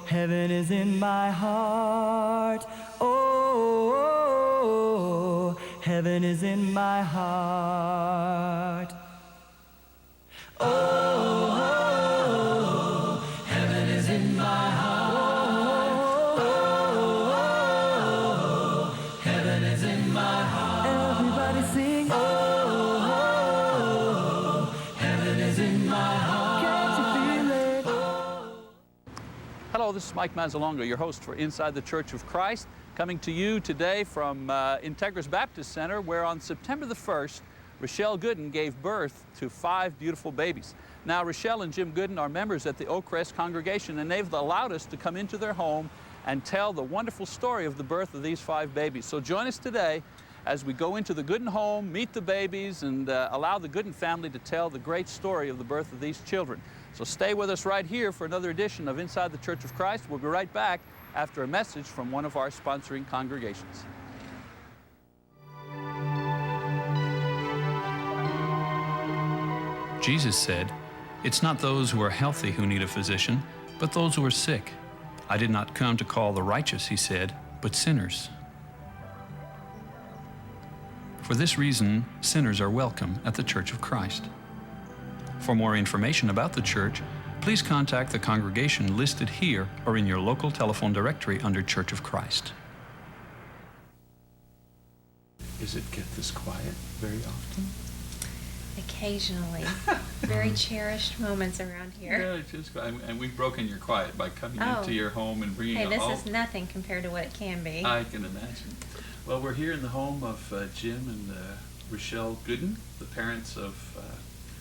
heaven is in my heart. Oh, heaven is in my heart. Oh, heaven is in my heart. Oh, heaven is in my heart. Everybody sing. Oh, heaven is in my heart. Can't you feel it? Hello, this is Mike Mazzalongo, your host for Inside the Church of Christ, coming to you today from Integris Baptist Center, where on September the 1st, Rochelle Goodin gave birth to 5 beautiful babies. Now, Rochelle and Jim Goodin are members at the Oakcrest congregation, and they've allowed us to come into their home and tell the wonderful story of the birth of these 5 babies. So join us today as we go into the Goodin home, meet the babies, and allow the Goodin family to tell the great story of the birth of these children. So stay with us right here for another edition of Inside the Church of Christ. We'll be right back after a message from one of our sponsoring congregations. Jesus said, "It's not those who are healthy who need a physician, but those who are sick. I did not come to call the righteous," he said, "but sinners." For this reason, sinners are welcome at the Church of Christ. For more information about the church, please contact the congregation listed here or in your local telephone directory under Church of Christ. Does it get this quiet very often? Occasionally. Very cherished moments around here. Yeah, just, and we've broken your quiet by coming Oh. into your home and bringing Hey, it this all. is nothing compared to what it can be. I can imagine. Well, we're here in the home of Jim and Rochelle Goodin, the parents of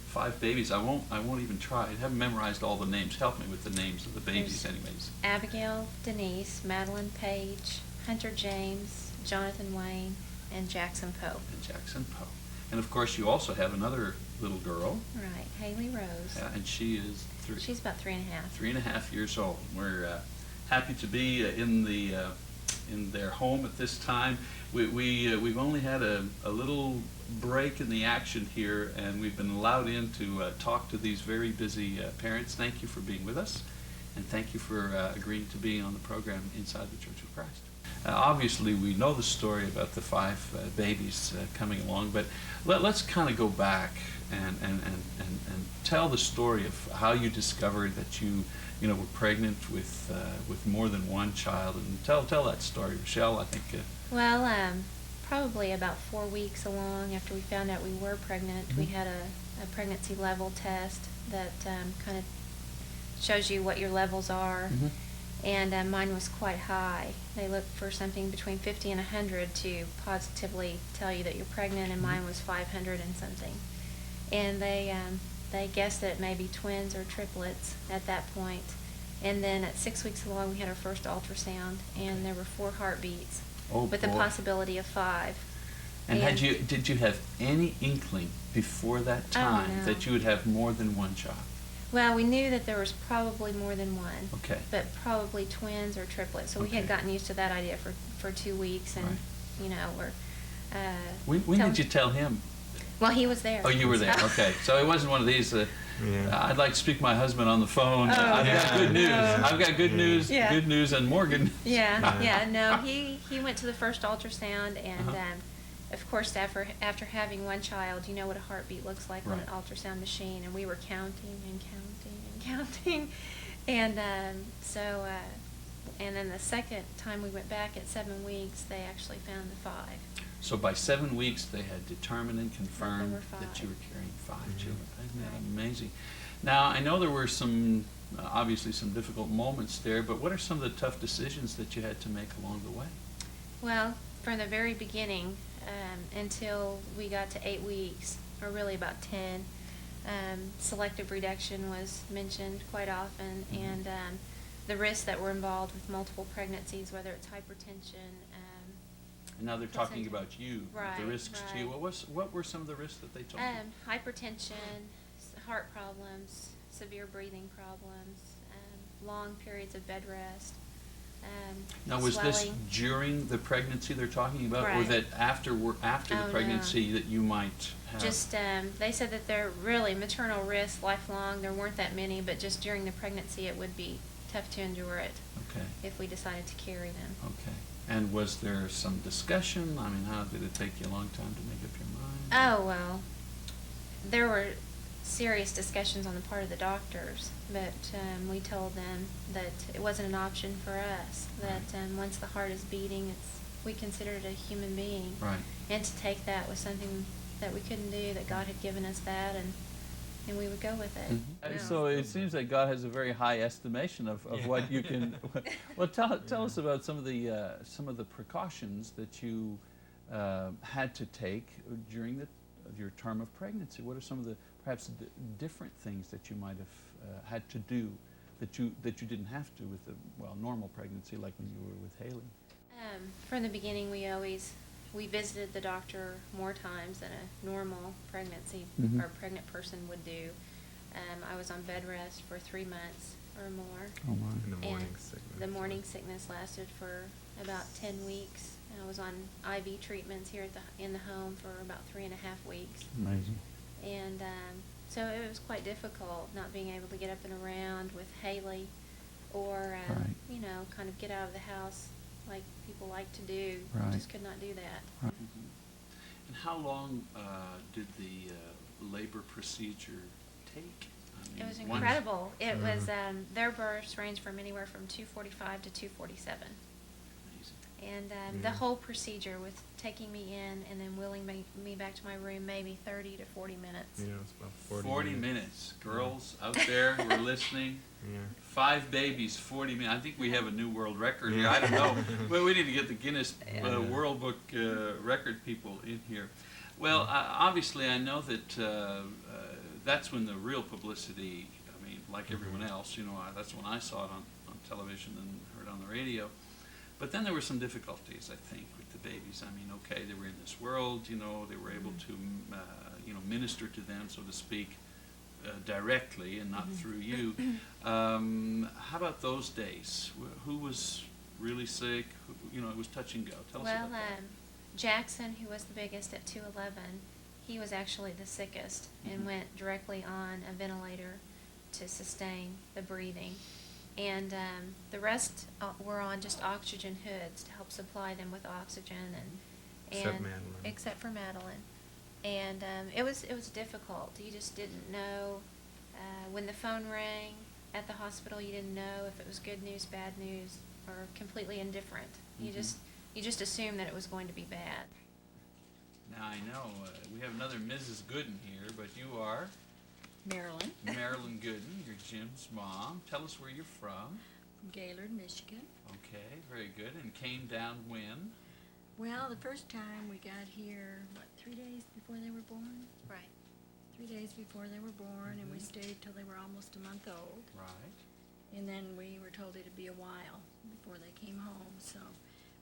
5 babies. I won't even try. I haven't memorized all the names. Help me with the names of the babies, anyways. Abigail Denise, Madeline Page, Hunter James, Jonathan Wayne, and Jackson Poe. And Jackson Poe. And of course, you also have another little girl. Right, Haley Rose. And she is 3. She's about 3.5. 3.5 years old. We're happy to be in their home at this time. We've only had a little break in the action here, and we've been allowed in to talk to these very busy parents. Thank you for being with us, and thank you for agreeing to be on the program Inside the Church of Christ. Obviously, we know the story about the 5 babies coming along, but let's kind of go back and tell the story of how you discovered that you were pregnant with more than one child, and tell that story, Rochelle. I think. Well, probably about 4 weeks along after we found out we were pregnant, we had a pregnancy level test that kind of shows you what your levels are. And mine was quite high. They look for something between 50 and 100 to positively tell you that you're pregnant, and mine was 500 and something. And they guessed that it may be twins or triplets at that point. And then at 6 weeks along, we had our first ultrasound, and there were 4 heartbeats with the possibility of 5. And did you have any inkling before that time that you would have more than one child? Well, we knew that there was probably more than one, Okay. but probably twins or triplets. So we had gotten used to that idea for 2 weeks, and we're. When did you tell him? Well, he was there. Oh, you were there. Okay, so it wasn't one of these. I'd like to speak to my husband on the phone. I've got good news. I've got good news. Yeah. Good news and more good news. Yeah. No, he went to the first ultrasound, and of course, after having one child, you know what a heartbeat looks like on an ultrasound machine, and we were counting and counting and counting, and and then the second time we went back at 7 weeks, they actually found the 5. So by 7 weeks, they had determined and confirmed that you were carrying 5 children. Isn't that amazing? Now, I know there were obviously some difficult moments there, but what are some of the tough decisions that you had to make along the way? Well, from the very beginning until we got to 8 weeks, or really about 10, selective reduction was mentioned quite often, and the risks that were involved with multiple pregnancies, whether it's hypertension. And now they're talking about you, the risks to you. Right. What were some of the risks that they told you? Hypertension, heart problems, severe breathing problems, long periods of bed rest. Now, was this swelling. during the pregnancy they're talking about, or Right. that after the pregnancy that you might have? Just, they said that they're really maternal risks lifelong. There weren't that many, but just during the pregnancy it would be tough to endure it Okay. if we decided to carry them. Okay. And was there some discussion? I mean, how did it take you a long time to make up your mind? Oh, well, there were serious discussions on the part of the doctors, but we told them that it wasn't an option for us, that once the heart is beating, we consider it a human being. Right. And to take that was something that we couldn't do, that God had given us that, and we would go with it. Mm-hmm. So it seems that God has a very high estimation of what you can. Well, tell us about some of the precautions that you had to take during your term of pregnancy. What are some of the perhaps different things that you might have had to do that you didn't have to with a normal pregnancy, like when you were with Haley? From the beginning, we visited the doctor more times than a normal pregnancy Mhm. or pregnant person would do. I was on bed rest for 3 months or more. Oh my. And the morning And sickness. the morning sickness lasted for about 10 weeks. I was on IV treatments here in the home for about 3.5 weeks. Amazing. And so it was quite difficult not being able to get up and around with Haley, or Right. kind of get out of the house like people like to do. Right. Just could not do that. Right. And how long did the labor procedure take? I mean, It was once- incredible. It was their births ranged from anywhere from 2:45 to 2:47. Amazing. And the whole procedure with taking me in and then wheeling me back to my room, maybe 30 to 40 minutes. Yeah, it's about 40, 40 minutes. Girls out there who are listening, Yeah. 5 babies, 40 minutes. I think we have a new world record here. Yeah. I don't know. Well, we need to get the Guinness Yeah. World Book record people in here. Well, obviously, I know that that's when the real publicity, I mean, like everyone else, that's when I saw it on television and heard on the radio. But then there were some difficulties, I think, with the babies. I mean, okay, they were in this world, they were able to, minister to them, so to speak, directly and not through you. How about those days? Who was really sick? It was touch and go. Tell us Well, about that. Jackson, who was the biggest at 211, he was actually the sickest and Mhm. went directly on a ventilator to sustain the breathing. And the rest were on just oxygen hoods to help supply them with oxygen, Except Madeline. except for Madeline. And it was difficult. You just didn't know when the phone rang at the hospital. You didn't know if it was good news, bad news, or completely indifferent. You just assumed that it was going to be bad. Now, I know we have another Mrs. Goodin here, but you are Marilyn, Marilyn Goodin. You're Jim's mom. Tell us where you're from. from Gaylord, Michigan. Okay, very good. And came down when? Well, the first time we got here, 3 days before they were born? Right. 3 days before they were born, and we Mhm. stayed till they were almost a month old. Right. And then we were told it'd be a while before they came home, so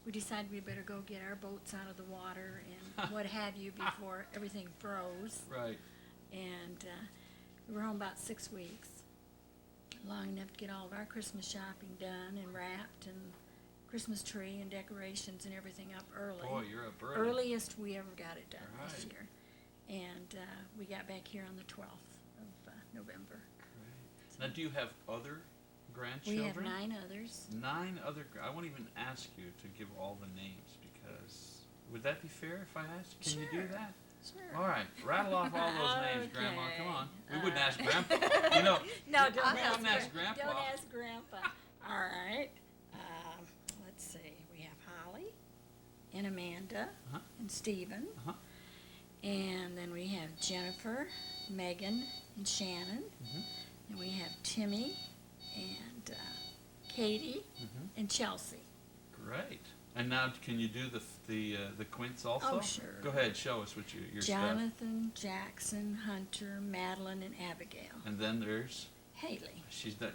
we decided we better go get our boats out of the water and what have you before everything froze. Right. And we were home about 6 weeks, long enough to get all of our Christmas shopping done and wrapped, and Christmas tree and decorations and everything up early. Boy, you're up early. Earliest we ever got it done this Right. year. And we got back here on the 12th of November. Great. Now, do you have other grandchildren? We have 9 others. 9 other. I won't even ask you to give all the names because would that be fair if I asked? Can you do Sure. that? Sure. All right, rattle off all those names, Grandma. Okay. Come on. We wouldn't ask Grandpa. You know. No, don't we ask, wouldn't ask Grandpa. Don't ask Grandpa. All right. Let's see. We have Holly and Amanda Uh-huh. and Stephen. Uh-huh. And then we have Jennifer, Megan, and Shannon. Mhm. And we have Timmy and Katie Mhm. and Chelsea. Great. And now, can you do the quints also? Oh, sure. Go ahead, show us what your stuff. Jonathan, Jackson, Hunter, Madeline, and Abigail. And then there's Haley.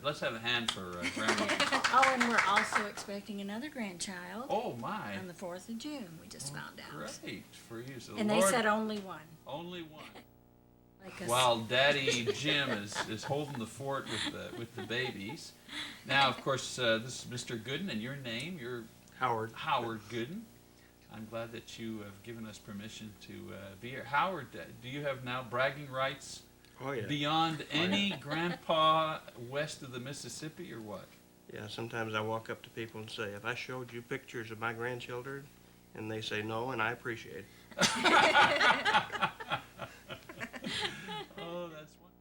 let's have a hand for Grandma. Oh, and we're also expecting another grandchild Oh my. on the 4th of June, we just found out. Great for you. So And the they Lord, said only one. only one. Like us. While Daddy Jim is holding the fort with the babies. Now, of course, this is Mr. Goodin, and your name, you're Howard. Howard Goodin. I'm glad that you have given us permission to be here. Howard, do you have now bragging rights Oh, yeah. beyond any grandpa west of the Mississippi, or what? Yeah, sometimes I walk up to people and say, if I showed you pictures of my grandchildren, and they say no, and I appreciate it. Oh, that's one.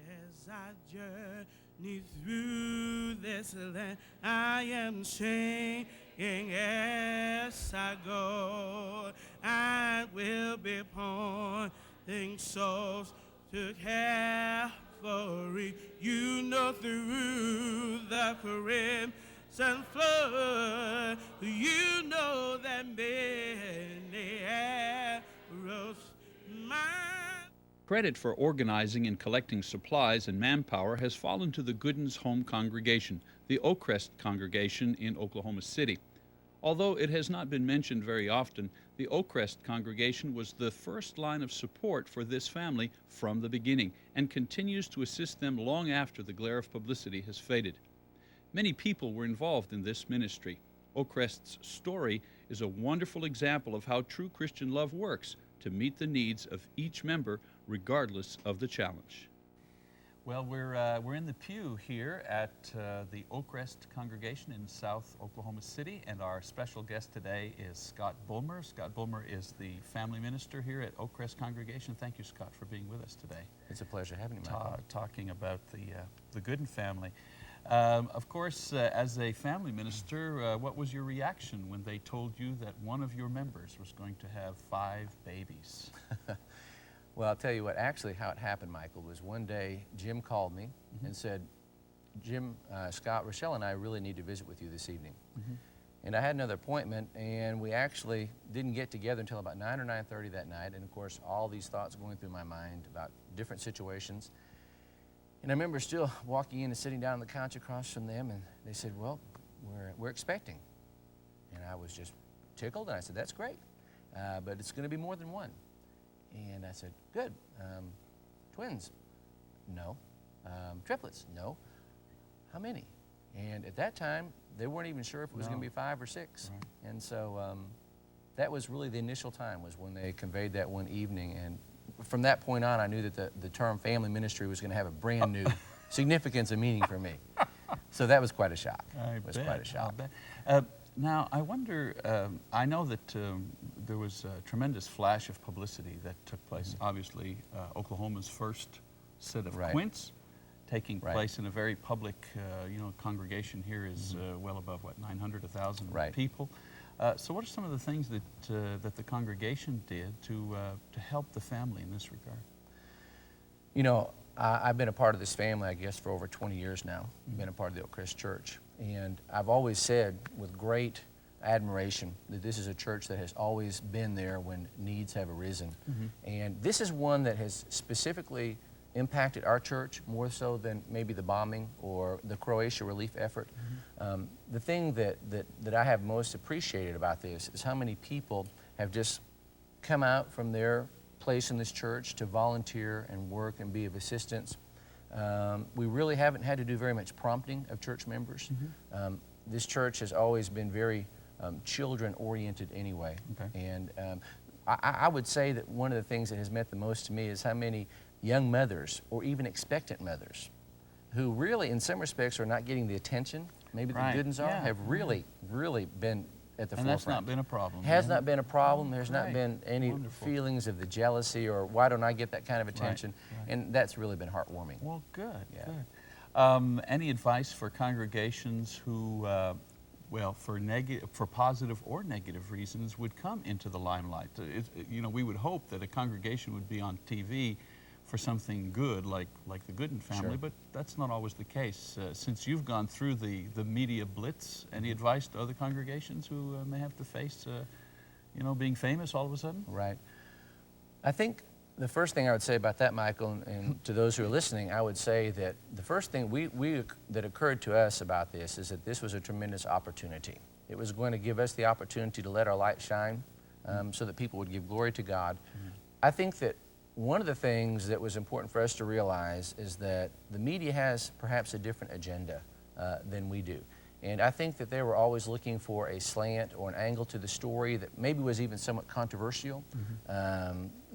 As I journey through this land, I am singing as I go. I will be pointing souls to Calvary. You know, through the crimson flood, you know that many arrows mine. Credit for organizing and collecting supplies and manpower has fallen to the Goodin's home congregation, the Oakcrest congregation in Oklahoma City. Although it has not been mentioned very often, the Oakcrest congregation was the first line of support for this family from the beginning and continues to assist them long after the glare of publicity has faded. Many people were involved in this ministry. Oakcrest's story is a wonderful example of how true Christian love works to meet the needs of each member regardless of the challenge. Well, we're in the pew here at the Oakcrest congregation in South Oklahoma City, and our special guest today is Scott Bulmer. Scott Bulmer is the family minister here at Oakcrest congregation. Thank you, Scott, for being with us today. It's a pleasure having you, Michael. Talking about the Goodin family. Of course, as a family minister, what was your reaction when they told you that one of your members was going to have 5 babies? Well, I'll tell you what, actually how it happened, Michael, was one day Jim called me and said, Jim, Scott, Rochelle and I really need to visit with you this evening. And I had another appointment, and we actually didn't get together until about 9 or 9:30 that night, and of course all these thoughts going through my mind about different situations. And I remember still walking in and sitting down on the couch across from them, and they said, well, we're expecting. And I was just tickled, and I said, that's great, but it's going to be more than one. And I said, good. Twins? No. Triplets? No. How many? And at that time, they weren't even sure if it was going to be 5 or 6. Right. And so that was really the initial time, was when they conveyed that one evening. And from that point on, I knew that the term family ministry was going to have a brand new significance and meaning for me. So that was quite a shock. It was quite a shock. Now, I wonder, I know that there was a tremendous flash of publicity that took place. Obviously, Oklahoma's first set of quints taking place in a very public, congregation here is well above, 900, 1,000 people. So what are some of the things that the congregation did to help the family in this regard? You know, I've been a part of this family, I guess, for over 20 years now. I've been a part of the Oakcrest Church. And I've always said with great admiration that this is a church that has always been there when needs have arisen. And this is one that has specifically impacted our church more so than maybe the bombing or the Croatia relief effort. The thing that I have most appreciated about this is how many people have just come out from their place in this church to volunteer and work and be of assistance. We really haven't had to do very much prompting of church members. This church has always been very children-oriented anyway. And I would say that one of the things that has meant the most to me is how many young mothers, or even expectant mothers, who really in some respects are not getting the attention maybe the Goodins are, have really been at the forefront. And that's not been a problem. Has not been a problem. There's not been any feelings of the jealousy or why don't I get that kind of attention. And that's really been heartwarming. Well, good, good. Any advice for congregations who, for positive or negative reasons, would come into the limelight? We would hope that a congregation would be on TV for something good, like the Goodin family, but that's not always the case. Since you've gone through the media blitz, any advice to other congregations who may have to face, being famous all of a sudden? Right. I think the first thing I would say about that, Michael, and to those who are listening, I would say that the first thing that occurred to us about this is that this was a tremendous opportunity. It was going to give us the opportunity to let our light shine so that people would give glory to God. I think that one of the things that was important for us to realize is that the media has perhaps a different agenda than we do. And I think that they were always looking for a slant or an angle to the story that maybe was even somewhat controversial,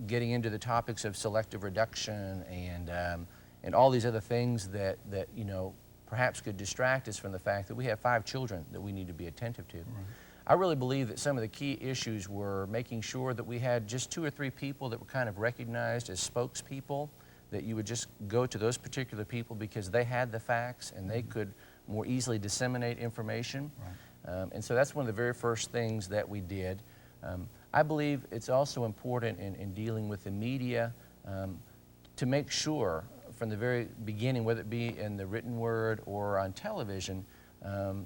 getting into the topics of selective reduction and all these other things that perhaps could distract us from the fact that we have 5 children that we need to be attentive to. I really believe that some of the key issues were making sure that we had just 2 or 3 people that were kind of recognized as spokespeople, that you would just go to those particular people because they had the facts and they could more easily disseminate information. And so that's one of the very first things that we did. I believe it's also important in dealing with the media to make sure from the very beginning, whether it be in the written word or on television,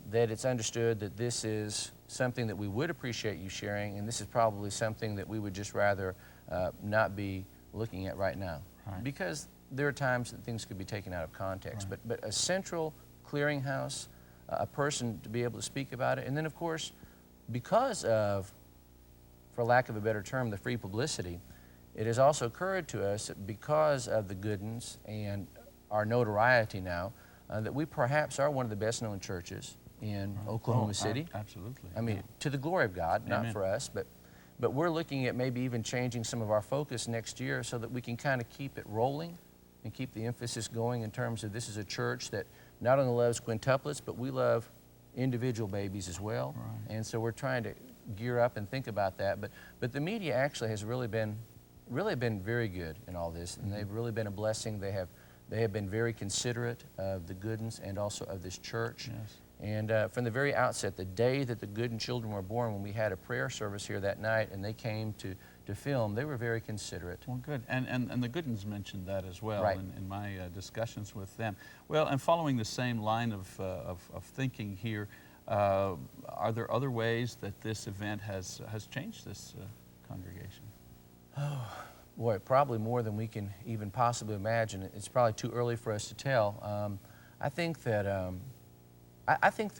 that it's understood that this is something that we would appreciate you sharing, and this is probably something that we would just rather not be looking at right now. Because there are times that things could be taken out of context. But a central clearinghouse, a person to be able to speak about it, and then of course, because of, for lack of a better term, the free publicity, it has also occurred to us that because of the Goodins and our notoriety now, that we perhaps are one of the best known churches in Oklahoma City. Absolutely. I mean, to the glory of God, not for us, but we're looking at maybe even changing some of our focus next year so that we can kind of keep it rolling and keep the emphasis going in terms of this is a church that not only loves quintuplets, but we love individual babies as well. And so we're trying to gear up and think about that. But the media actually has really been very good in all this, and they've really been a blessing. They have been very considerate of the Goodins and also of this church. And from the very outset, the day that the Goodin children were born, when we had a prayer service here that night and they came to film, they were very considerate. Well, good. And the Goodins mentioned that as well in my discussions with them. Well, and following the same line of thinking here, are there other ways that this event has changed this congregation? Oh, boy, probably more than we can even possibly imagine. It's probably too early for us to tell. I think that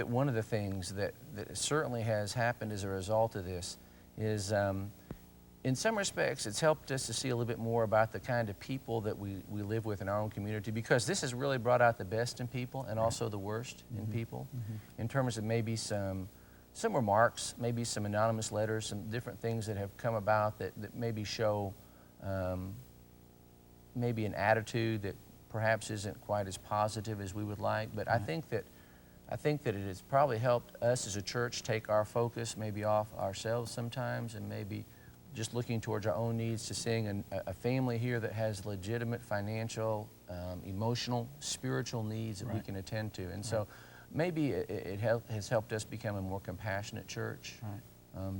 one of the things that certainly has happened as a result of this is, in some respects, it's helped us to see a little bit more about the kind of people that we live with in our own community, because this has really brought out the best in people and also the worst in people, in terms of maybe some remarks, maybe some anonymous letters, some different things that have come about that maybe show maybe an attitude that perhaps isn't quite as positive as we would like. But I think that it has probably helped us as a church take our focus maybe off ourselves sometimes and maybe just looking towards our own needs to seeing a family here that has legitimate financial, emotional, spiritual needs that we can attend to. And so maybe it has helped us become a more compassionate church,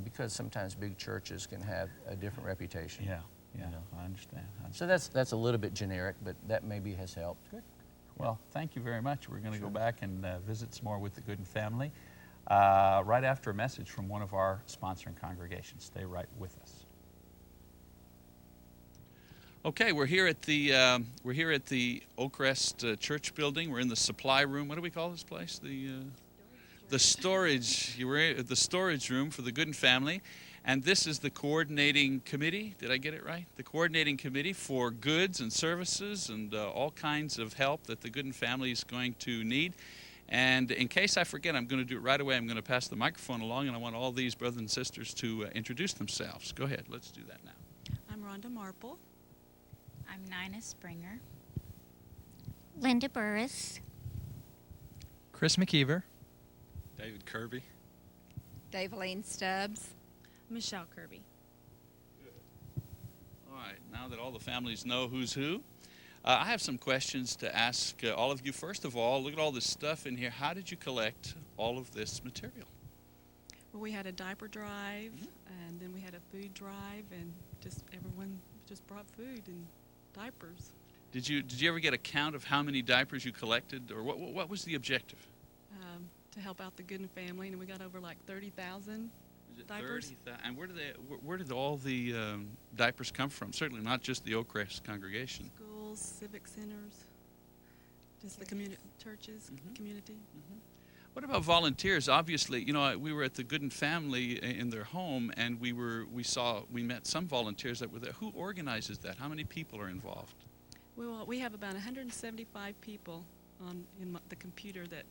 because sometimes big churches can have a different reputation. Yeah, I understand. So that's a little bit generic, but that maybe has helped. Good. Well, thank you very much. We're going to go back and visit some more with the Goodin family right after a message from one of our sponsoring congregations. Stay right with us. Okay, we're here at the Oakcrest church building. We're in the supply room. What do we call this place? The storage. You were at the storage room for the Goodin family, and this is the coordinating committee. Did I get it right? The coordinating committee for goods and services and all kinds of help that the Goodin family is going to need. And in case I forget, I'm going to do it right away. I'm going to pass the microphone along, and I want all these brothers and sisters to introduce themselves. Go ahead. Let's do that now. I'm Rhonda Marple. I'm Nina Springer. Linda Burris. Chris McKeever. David Kirby. Daveline Stubbs. Michelle Kirby. Good. All right, now that all the families know who's who, I have some questions to ask all of you. First of all, look at all this stuff in here. How did you collect all of this material? Well, we had a diaper drive, and then we had a food drive, and just everyone just brought food and diapers. Did you ever get a count of how many diapers you collected, or what was the objective? To help out the Goodin family, and we got over like 30,000 diapers. 30,000? And where did all the diapers come from? Certainly not just the Oakcrest congregation. Schools, civic centers, just the community, churches, community. What about volunteers? Obviously, you know, we were at the Goodin family in their home, and we met some volunteers that were there. Who organizes that? How many people are involved? Well, we have about 175 people in the computer that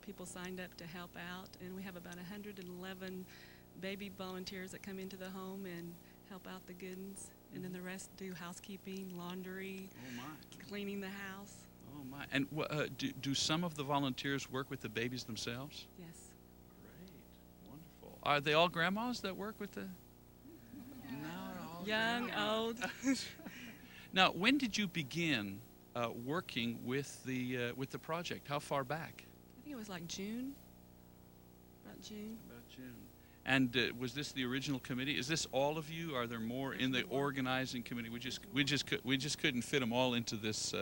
people signed up to help out, and we have about 111 baby volunteers that come into the home and help out the Goodins, and then the rest do housekeeping, laundry, cleaning the house. Oh Oh my! And do some of the volunteers work with the babies themselves? Yes. Great, wonderful. Are they all grandmas that work with the? Not all. Young, old. Now, when did you begin working with the project? How far back? I think it was like June. About June. About June. And was this the original committee? Is this all of you? Are there more in the organizing committee? We just couldn't fit them all into this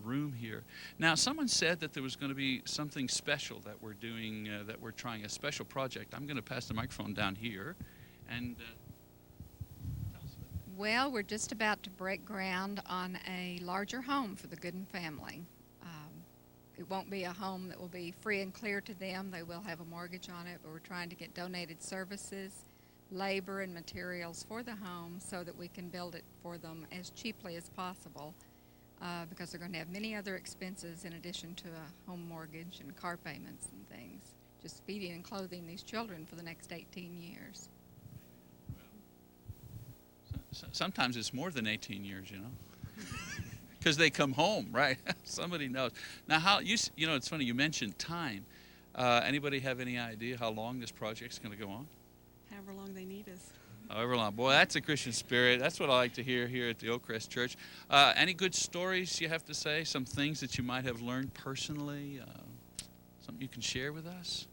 room here. Now, someone said that there was going to be something special that we're doing. That we're trying a special project. I'm going to pass the microphone down here, and tell us about it. Well, we're just about to break ground on a larger home for the Goodin family. It won't be a home that will be free and clear to them. They will have a mortgage on it, but we're trying to get donated services, labor, and materials for the home so that we can build it for them as cheaply as possible because they're going to have many other expenses in addition to a home mortgage and car payments and things. Just feeding and clothing these children for the next 18 years. Sometimes it's more than 18 years, you know. Because they come home, right? Somebody knows. Now, how you know? It's funny you mentioned time. Anybody have any idea how long this project's going to go on? However long they need us. However long. Boy, that's a Christian spirit. That's what I like to hear here at the Oakcrest Church. Any good stories you have to say? Some things that you might have learned personally? Something you can share with us?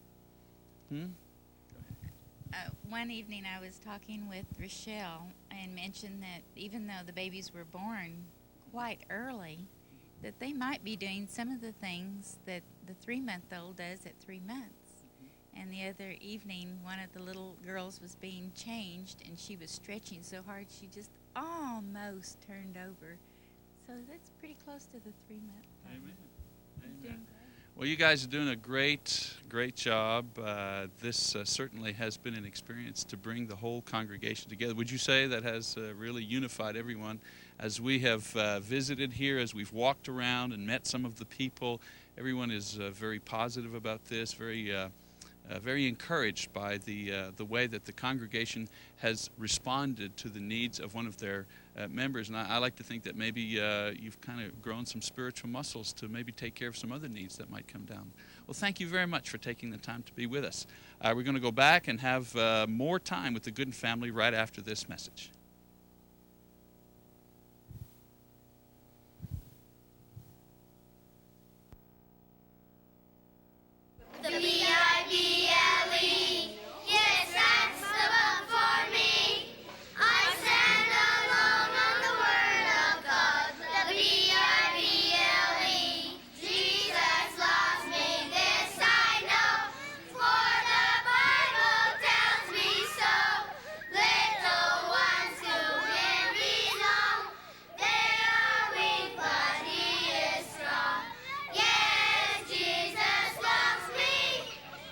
One evening I was talking with Rochelle and mentioned that even though the babies were born quite early, that they might be doing some of the things that the 3-month-old does at 3 months. And the other evening, one of the little girls was being changed, and she was stretching so hard she just almost turned over. So that's pretty close to the 3-month. Amen. He's doing great. Well, you guys are doing a great job. This certainly has been an experience to bring the whole congregation together. Would you say that has really unified everyone? As we have visited here, as we've walked around and met some of the people, everyone is very positive about this, very encouraged by the way that the congregation has responded to the needs of one of their members. And I like to think that maybe you've kind of grown some spiritual muscles to maybe take care of some other needs that might come down. Well, thank you very much for taking the time to be with us. We're going to go back and have more time with the Goodin family right after this message. The B-I-B-L-E. Yes, that's the book for me. I stand alone on the word of God. The B-I-B-L-E. Jesus loves me, this I know. For the Bible tells me so. Little ones to him belong. They are weak, but he is strong. Yes, Jesus loves me.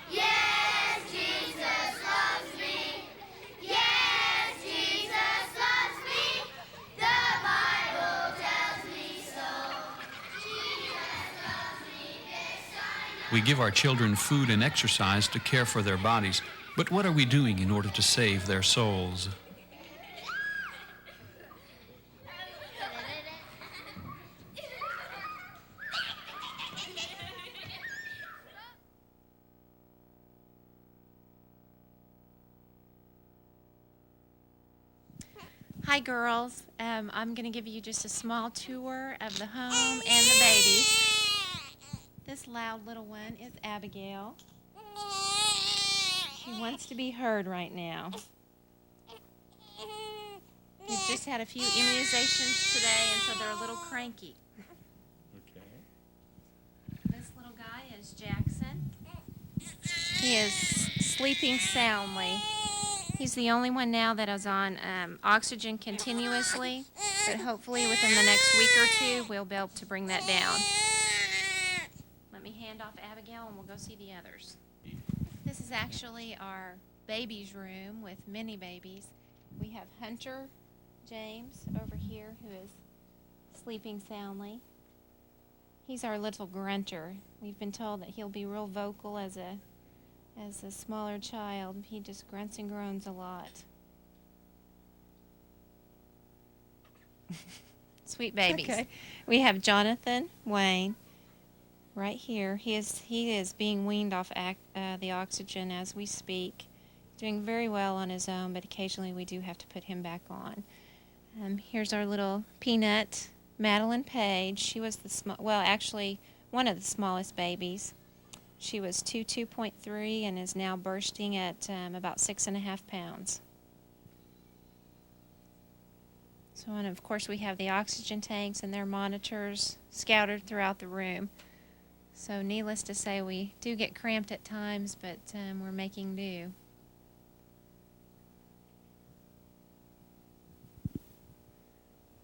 Yes, Jesus loves me. Yes, Jesus loves me. The Bible tells me so. Jesus loves me, this I know. We give our children food and exercise to care for their bodies, but what are we doing in order to save their souls? Hi, girls. I'm going to give you just a small tour of the home and the babies. This loud little one is Abigail. She wants to be heard right now. We've just had a few immunizations today, and so they're a little cranky. Okay. This little guy is Jackson. He is sleeping soundly. He's the only one now that is on oxygen continuously, but hopefully within the next week or two, we'll be able to bring that down. Let me hand off Abigail and we'll go see the others. This is actually our babies' room with many babies. We have Hunter James over here who is sleeping soundly. He's our little grunter. We've been told that he'll be real vocal as a smaller child. He just grunts and groans a lot. Sweet babies. Okay. We have Jonathan Wayne right here. He is being weaned off the oxygen as we speak. Doing very well on his own, but occasionally we do have to put him back on. Here's our little peanut, Madeline Page. She was actually one of the smallest babies. She was 2.3 and is now bursting at about 6.5 pounds. So, and of course we have the oxygen tanks and their monitors scattered throughout the room. So needless to say, we do get cramped at times, but we're making do.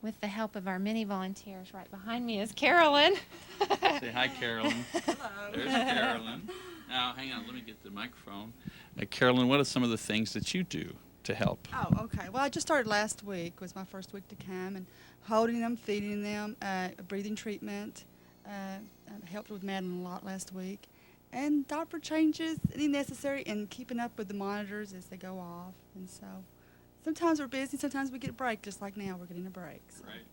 With the help of our many volunteers. Right behind me is Carolyn. Say hi, Carolyn. Hello. There's Carolyn. Now, hang on, let me get the microphone. Carolyn, what are some of the things that you do to help? Oh, okay. Well, I just started last week. Was my first week to come, and holding them, feeding them, breathing treatment. I helped with Madeline a lot last week, and diaper changes, any necessary, and keeping up with the monitors as they go off. And so, sometimes we're busy, sometimes we get a break, just like now we're getting a break. So. Right.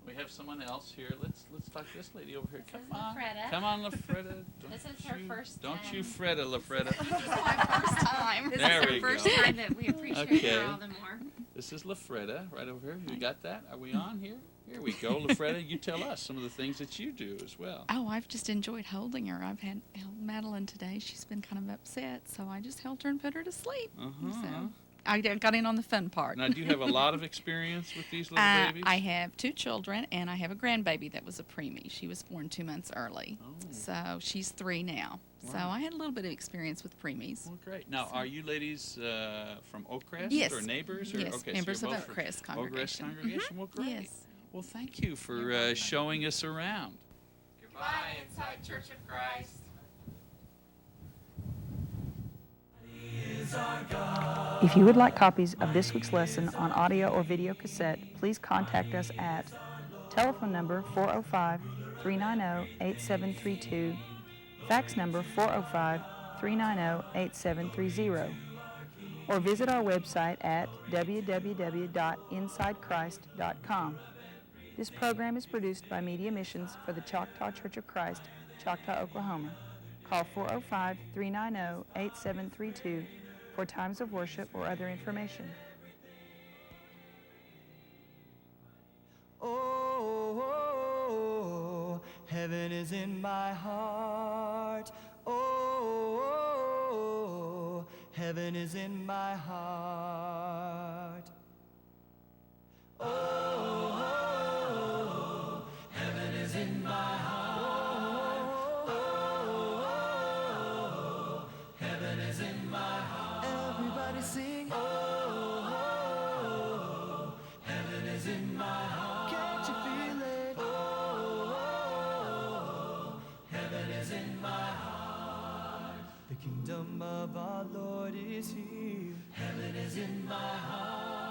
We have someone else here. Let's talk to this lady over here. This Come is on. Lafreda. Come on, Lafreda. This is her first Don't time. you fret, Lafreda. This is my first time. This There is we her first go. time that we appreciate Okay. her all the more. This is Lafreda right over here. You got that? Are we on here? Here we go. Lafreda, you tell us some of the things that you do as well. Oh, I've just enjoyed holding her. I've held Madeline today. She's been kind of upset, so I just held her and put her to sleep. So I got in on the fun part. Now, do you have a lot of experience with these little babies? I have 2 children, and I have a grandbaby that was a preemie. She was born 2 months early. Oh. So she's 3 now. Wow. So I had a little bit of experience with preemies. Well, great. Now, are you ladies from Oakcrest Yes. or neighbors? Or, Yes, okay, members so of you're both from Oakcrest congregation. Oakcrest congregation? Well, great. Yes. Well, thank you for showing us around. Goodbye, Inside Church of Christ. If you would like copies of this week's lesson on audio or video cassette, please contact us at telephone number 405-390-8732, fax number 405-390-8730, or visit our website at www.insidechrist.com. This program is produced by Media Missions for the Choctaw Church of Christ, Choctaw, Oklahoma. Call 405-390-8732 for times of worship or other information. Oh, heaven is in my heart. Oh, heaven is in my heart. Oh, heaven is in my heart. Oh, heaven is in my heart. Everybody sing. Oh, heaven is in my heart. Can't you feel it? Oh, heaven is in my heart. The kingdom of our Lord is here. Heaven is in my heart.